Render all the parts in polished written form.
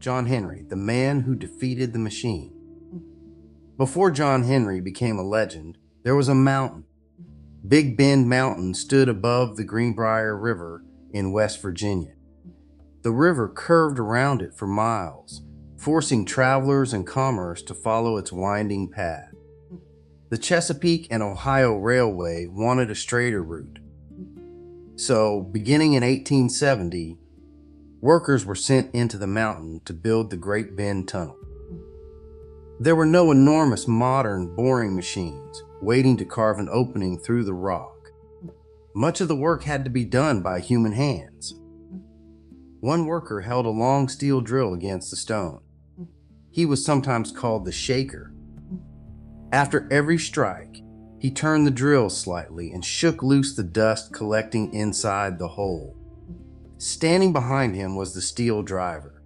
John Henry, the man who defeated the machine. Before John Henry became a legend, there was a mountain. Big Bend Mountain stood above the Greenbrier River in West Virginia. The river curved around it for miles, forcing travelers and commerce to follow its winding path. The Chesapeake and Ohio Railway wanted a straighter route. So, beginning in 1870, workers were sent into the mountain to build the Great Bend Tunnel. There were no enormous modern boring machines waiting to carve an opening through the rock. Much of the work had to be done by human hands. One worker held a long steel drill against the stone. He was sometimes called the shaker. After every strike, he turned the drill slightly and shook loose the dust collecting inside the hole. Standing behind him was the steel driver.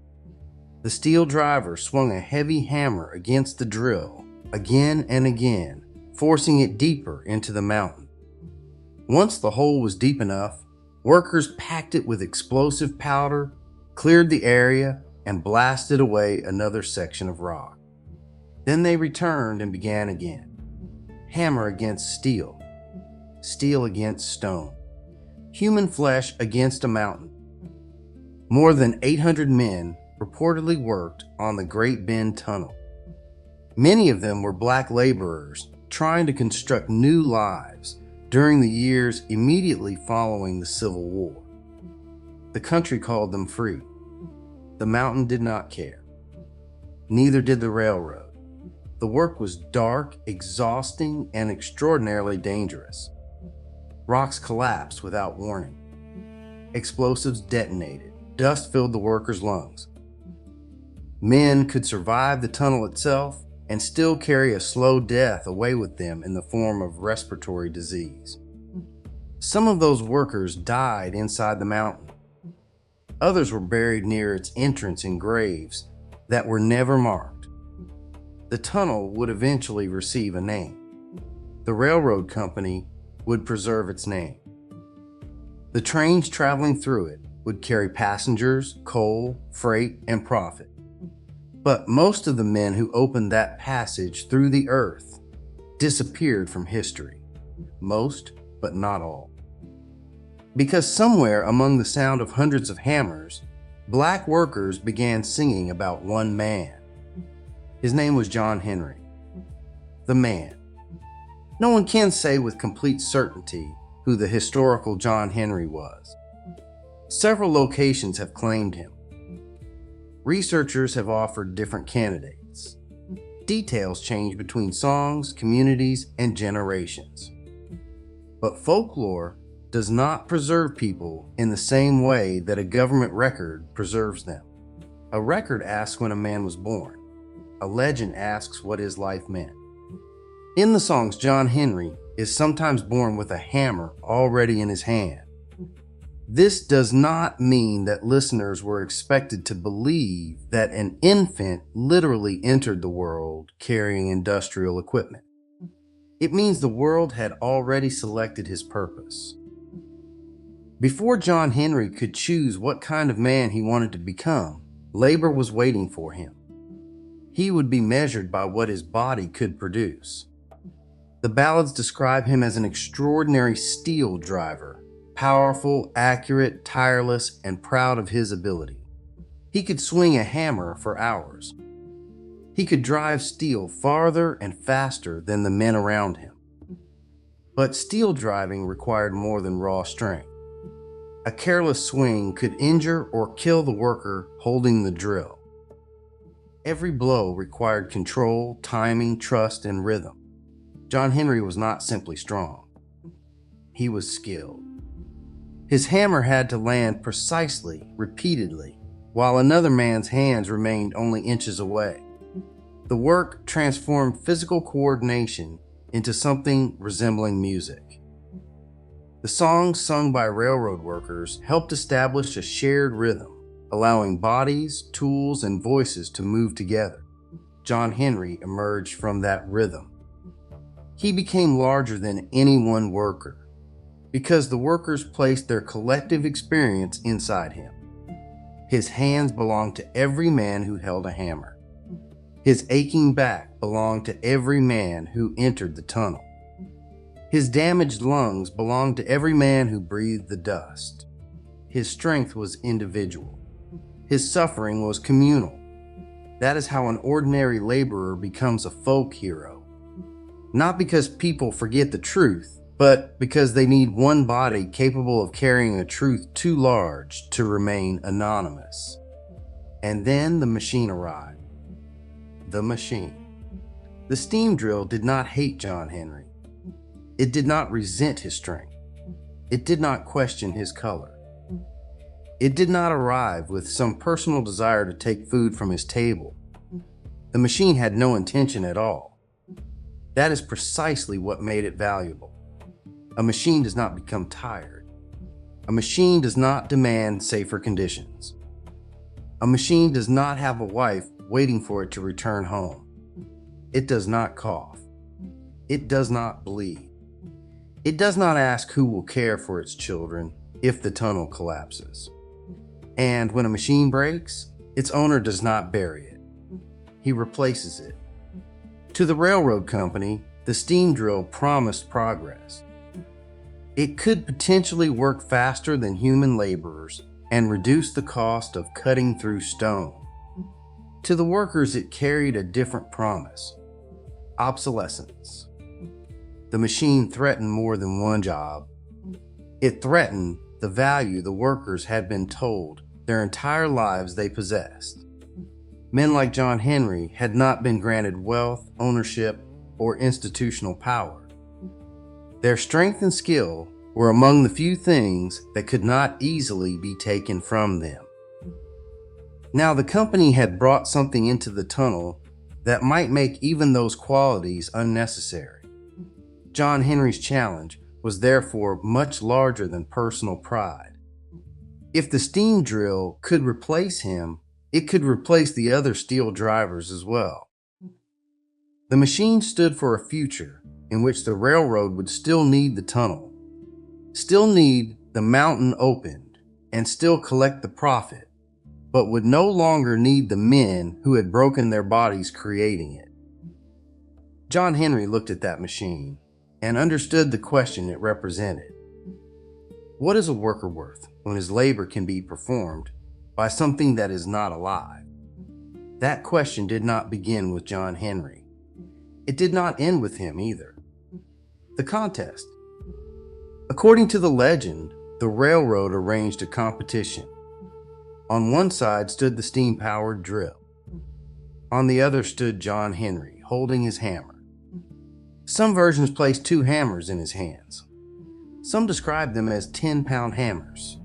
The steel driver swung a heavy hammer against the drill again and again, forcing it deeper into the mountain. Once the hole was deep enough, workers packed it with explosive powder, cleared the area, and blasted away another section of rock. Then they returned and began again. Hammer against steel, steel against stone, human flesh against a mountain. More than 800 men reportedly worked on the Great Bend Tunnel. Many of them were black laborers trying to construct new lives during the years immediately following the Civil War. The country called them free. The mountain did not care. Neither did the railroad. The work was dark, exhausting, and extraordinarily dangerous. Rocks collapsed without warning. Explosives detonated. Dust filled the workers' lungs. Men could survive the tunnel itself and still carry a slow death away with them in the form of respiratory disease. Some of those workers died inside the mountain. Others were buried near its entrance in graves that were never marked. The tunnel would eventually receive a name. The railroad company would preserve its name. The trains traveling through it would carry passengers, coal, freight, and profit. But most of the men who opened that passage through the earth disappeared from history. Most, but not all. Because somewhere among the sound of hundreds of hammers, black workers began singing about one man. His name was John Henry. The man. No one can say with complete certainty who the historical John Henry was. Several locations have claimed him. Researchers have offered different candidates. Details change between songs, communities, and generations. But folklore does not preserve people in the same way that a government record preserves them. A record asks when a man was born. A legend asks what his life meant. In the songs, John Henry is sometimes born with a hammer already in his hand. This does not mean that listeners were expected to believe that an infant literally entered the world carrying industrial equipment. It means the world had already selected his purpose. Before John Henry could choose what kind of man he wanted to become, labor was waiting for him. He would be measured by what his body could produce. The ballads describe him as an extraordinary steel driver, powerful, accurate, tireless, and proud of his ability. He could swing a hammer for hours. He could drive steel farther and faster than the men around him. But steel driving required more than raw strength. A careless swing could injure or kill the worker holding the drill. Every blow required control, timing, trust, and rhythm. John Henry was not simply strong. He was skilled. His hammer had to land precisely, repeatedly, while another man's hands remained only inches away. The work transformed physical coordination into something resembling music. The songs sung by railroad workers helped establish a shared rhythm, allowing bodies, tools, and voices to move together. John Henry emerged from that rhythm. He became larger than any one worker, because the workers placed their collective experience inside him. His hands belonged to every man who held a hammer. His aching back belonged to every man who entered the tunnel. His damaged lungs belonged to every man who breathed the dust. His strength was individual. His suffering was communal. That is how an ordinary laborer becomes a folk hero. Not because people forget the truth, but because they need one body capable of carrying a truth too large to remain anonymous. And then the machine arrived. The machine. The steam drill did not hate John Henry. It did not resent his strength. It did not question his color. It did not arrive with some personal desire to take food from his table. The machine had no intention at all. That is precisely what made it valuable. A machine does not become tired. A machine does not demand safer conditions. A machine does not have a wife waiting for it to return home. It does not cough. It does not bleed. It does not ask who will care for its children if the tunnel collapses. And when a machine breaks, its owner does not bury it. He replaces it. To the railroad company, the steam drill promised progress. It could potentially work faster than human laborers and reduce the cost of cutting through stone. To the workers, it carried a different promise: obsolescence. The machine threatened more than one job. It threatened the value the workers had been told their entire lives they possessed. Men like John Henry had not been granted wealth, ownership, or institutional power. Their strength and skill were among the few things that could not easily be taken from them. Now the company had brought something into the tunnel that might make even those qualities unnecessary. John Henry's challenge was therefore much larger than personal pride. If the steam drill could replace him, it could replace the other steel drivers as well. The machine stood for a future in which the railroad would still need the tunnel, still need the mountain opened, and still collect the profit, but would no longer need the men who had broken their bodies creating it. John Henry looked at that machine and understood the question it represented. What is a worker worth when his labor can be performed by something that is not alive? That question did not begin with John Henry. It did not end with him either. The contest. According to the legend, the railroad arranged a competition. On one side stood the steam-powered drill. On the other stood John Henry, holding his hammer. Some versions place 2 hammers in his hands. Some describe them as 10-pound hammers.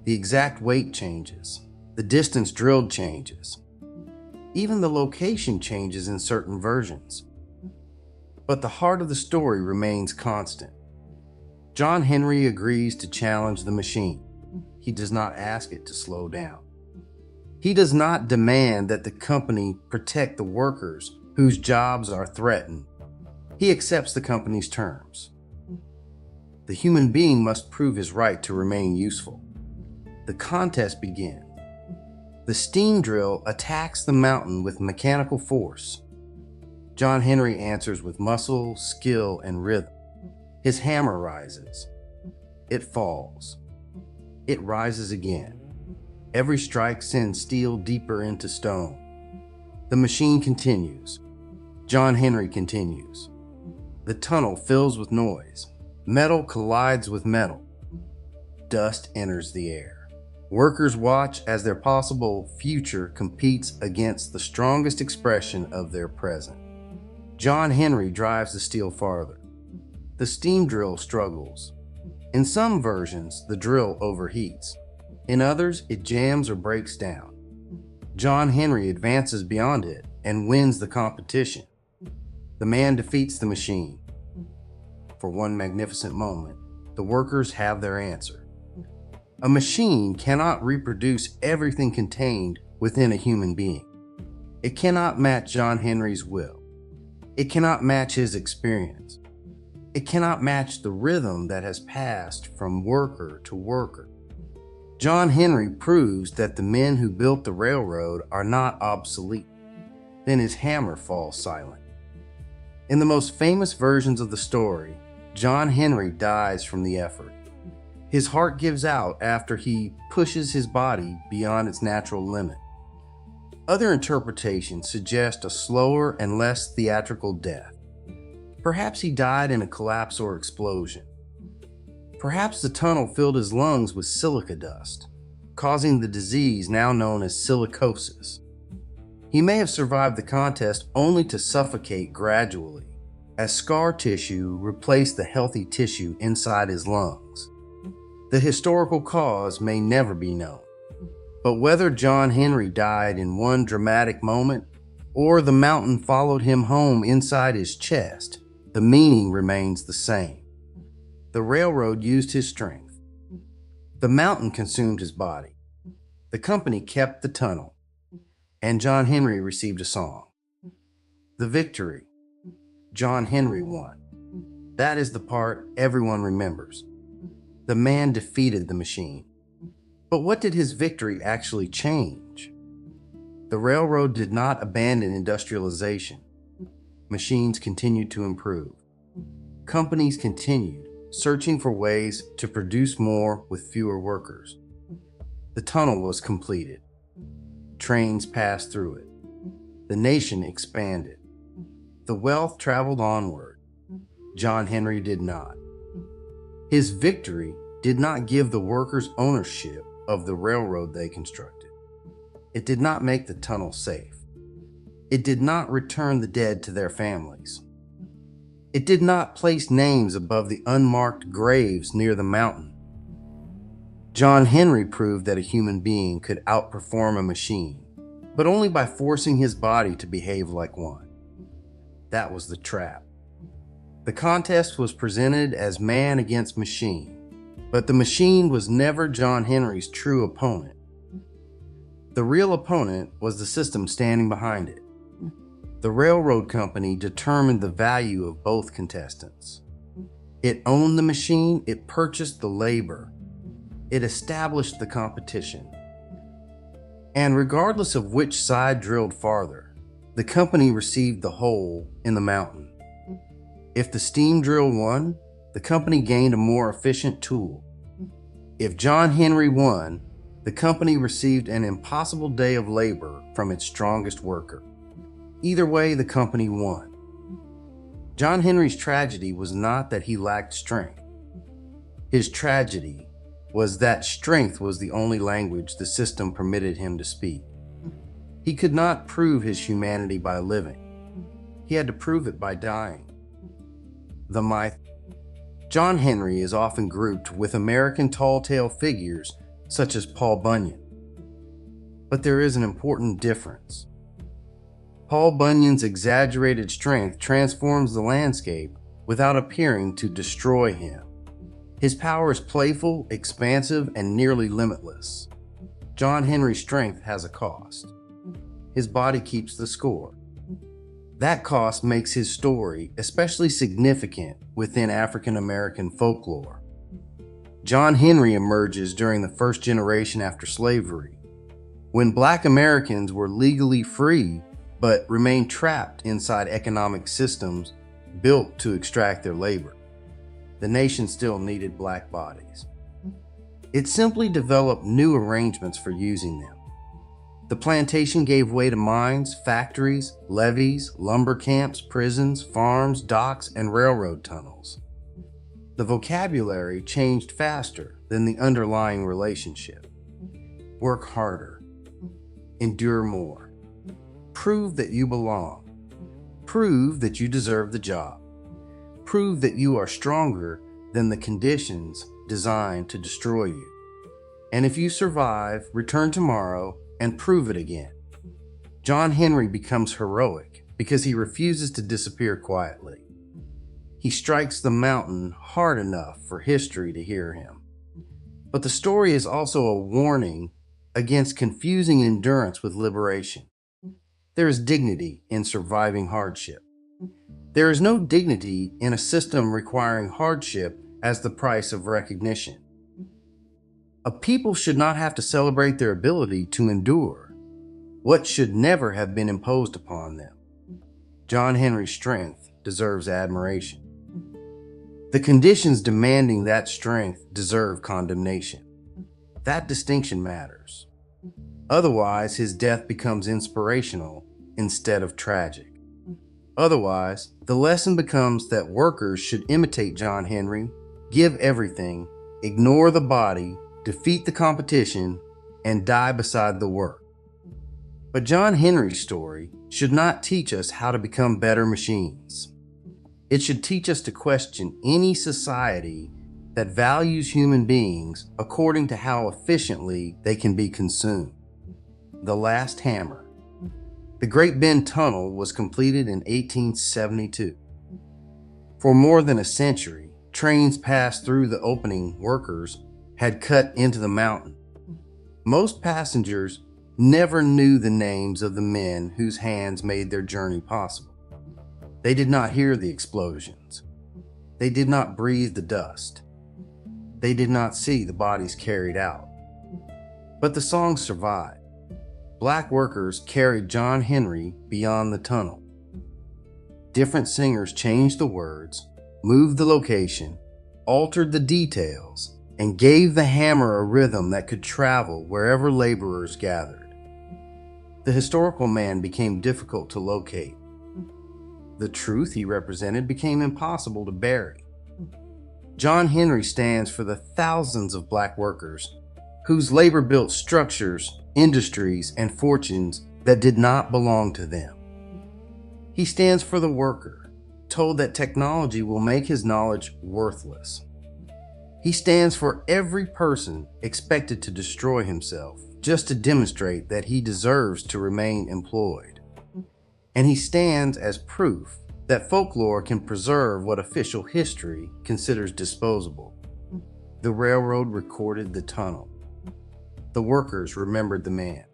The exact weight changes. The distance drilled changes. Even the location changes in certain versions. But the heart of the story remains constant. John Henry agrees to challenge the machine. He does not ask it to slow down. He does not demand that the company protect the workers whose jobs are threatened. He accepts the company's terms. The human being must prove his right to remain useful. The contest begins. The steam drill attacks the mountain with mechanical force. John Henry answers with muscle, skill, and rhythm. His hammer rises. It falls. It rises again. Every strike sends steel deeper into stone. The machine continues. John Henry continues. The tunnel fills with noise. Metal collides with metal. Dust enters the air. Workers watch as their possible future competes against the strongest expression of their present. John Henry drives the steel farther. The steam drill struggles. In some versions, the drill overheats. In others, it jams or breaks down. John Henry advances beyond it and wins the competition. The man defeats the machine. For one magnificent moment, the workers have their answer. A machine cannot reproduce everything contained within a human being. It cannot match John Henry's will. It cannot match his experience. It cannot match the rhythm that has passed from worker to worker. John Henry proves that the men who built the railroad are not obsolete. Then his hammer falls silent. In the most famous versions of the story, John Henry dies from the effort. His heart gives out after he pushes his body beyond its natural limit. Other interpretations suggest a slower and less theatrical death. Perhaps he died in a collapse or explosion. Perhaps the tunnel filled his lungs with silica dust, causing the disease now known as silicosis. He may have survived the contest only to suffocate gradually, as scar tissue replaced the healthy tissue inside his lungs. The historical cause may never be known, but whether John Henry died in one dramatic moment or the mountain followed him home inside his chest, the meaning remains the same. The railroad used his strength. The mountain consumed his body. The company kept the tunnel. And John Henry received a song. The victory. John Henry won. That is the part everyone remembers. The man defeated the machine. But what did his victory actually change? The railroad did not abandon industrialization. Machines continued to improve. Companies continued searching for ways to produce more with fewer workers. The tunnel was completed. Trains passed through it. The nation expanded. The wealth traveled onward. John Henry did not. His victory did not give the workers ownership of the railroad they constructed. It did not make the tunnel safe. It did not return the dead to their families. It did not place names above the unmarked graves near the mountain. John Henry proved that a human being could outperform a machine, but only by forcing his body to behave like one. That was the trap. The contest was presented as man against machine, but the machine was never John Henry's true opponent. The real opponent was the system standing behind it. The railroad company determined the value of both contestants. It owned the machine, it purchased the labor, it established the competition. And regardless of which side drilled farther, the company received the hole in the mountain. If the steam drill won, the company gained a more efficient tool. If John Henry won, the company received an impossible day of labor from its strongest worker. Either way, the company won. John Henry's tragedy was not that he lacked strength. His tragedy was that strength was the only language the system permitted him to speak. He could not prove his humanity by living. He had to prove it by dying. The myth. John Henry is often grouped with American tall tale figures such as Paul Bunyan. But there is an important difference. Paul Bunyan's exaggerated strength transforms the landscape without appearing to destroy him. His power is playful, expansive, and nearly limitless. John Henry's strength has a cost. His body keeps the score. That cost makes his story especially significant within African American folklore. John Henry emerges during the first generation after slavery, when Black Americans were legally free but remained trapped inside economic systems built to extract their labor. The nation still needed Black bodies. It simply developed new arrangements for using them. The plantation gave way to mines, factories, levees, lumber camps, prisons, farms, docks, and railroad tunnels. The vocabulary changed faster than the underlying relationship. Work harder. Endure more. Prove that you belong. Prove that you deserve the job. Prove that you are stronger than the conditions designed to destroy you. And if you survive, return tomorrow and prove it again. John Henry becomes heroic because he refuses to disappear quietly. He strikes the mountain hard enough for history to hear him. But the story is also a warning against confusing endurance with liberation. There is dignity in surviving hardship. There is no dignity in a system requiring hardship as the price of recognition. A people should not have to celebrate their ability to endure what should never have been imposed upon them. John Henry's strength deserves admiration. The conditions demanding that strength deserve condemnation. That distinction matters. Otherwise, his death becomes inspirational instead of tragic. Otherwise, the lesson becomes that workers should imitate John Henry, give everything, ignore the body, defeat the competition, and die beside the work. But John Henry's story should not teach us how to become better machines. It should teach us to question any society that values human beings according to how efficiently they can be consumed. The Last Hammer. The Great Bend Tunnel was completed in 1872. For more than a century, trains passed through the opening workers had cut into the mountain. Most passengers never knew the names of the men whose hands made their journey possible. They did not hear the explosions. They did not breathe the dust. They did not see the bodies carried out. But the song survived. Black workers carried John Henry beyond the tunnel. Different singers changed the words, moved the location, altered the details, and gave the hammer a rhythm that could travel wherever laborers gathered. The historical man became difficult to locate. The truth he represented became impossible to bury. John Henry stands for the thousands of black workers whose labor built structures, industries, and fortunes that did not belong to them. He stands for the worker, told that technology will make his knowledge worthless. He stands for every person expected to destroy himself just to demonstrate that he deserves to remain employed. And he stands as proof that folklore can preserve what official history considers disposable. The railroad recorded the tunnel. The workers remembered the man.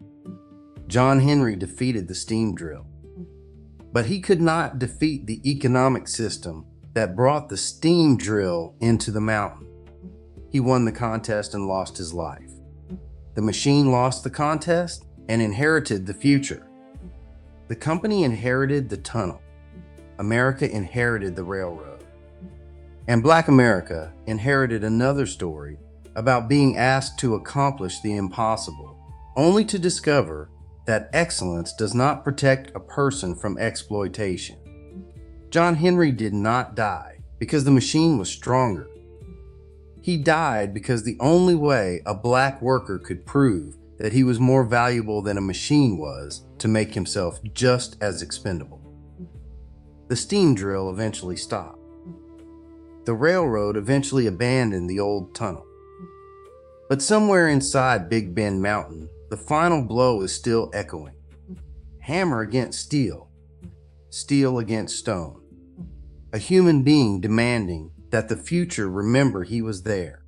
John Henry defeated the steam drill. But he could not defeat the economic system that brought the steam drill into the mountain. He won the contest and lost his life. The machine lost the contest and inherited the future. The company inherited the tunnel. America inherited the railroad. And Black America inherited another story about being asked to accomplish the impossible, only to discover that excellence does not protect a person from exploitation. John Henry did not die because the machine was stronger. He died because the only way a black worker could prove that he was more valuable than a machine was to make himself just as expendable. The steam drill eventually stopped. The railroad eventually abandoned the old tunnel. But somewhere inside Big Bend Mountain, the final blow is still echoing. Hammer against steel, steel against stone. A human being demanding that the future remember he was there.